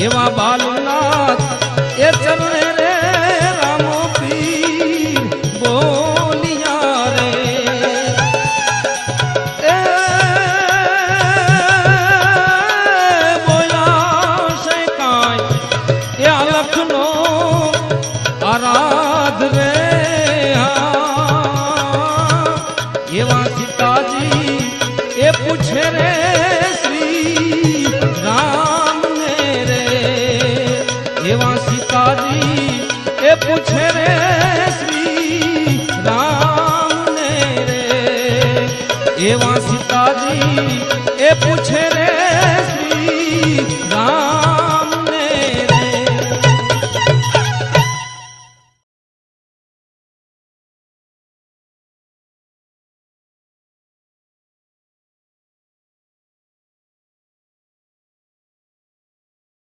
एवा बालनाथ ए चरणे रे रामो पीर बोलिया रे ए बोया से काय ए लखनो आराध रे एवा सीताजी ए पूछे रे श्री राम ने रे एवा सीताजी ए पूछे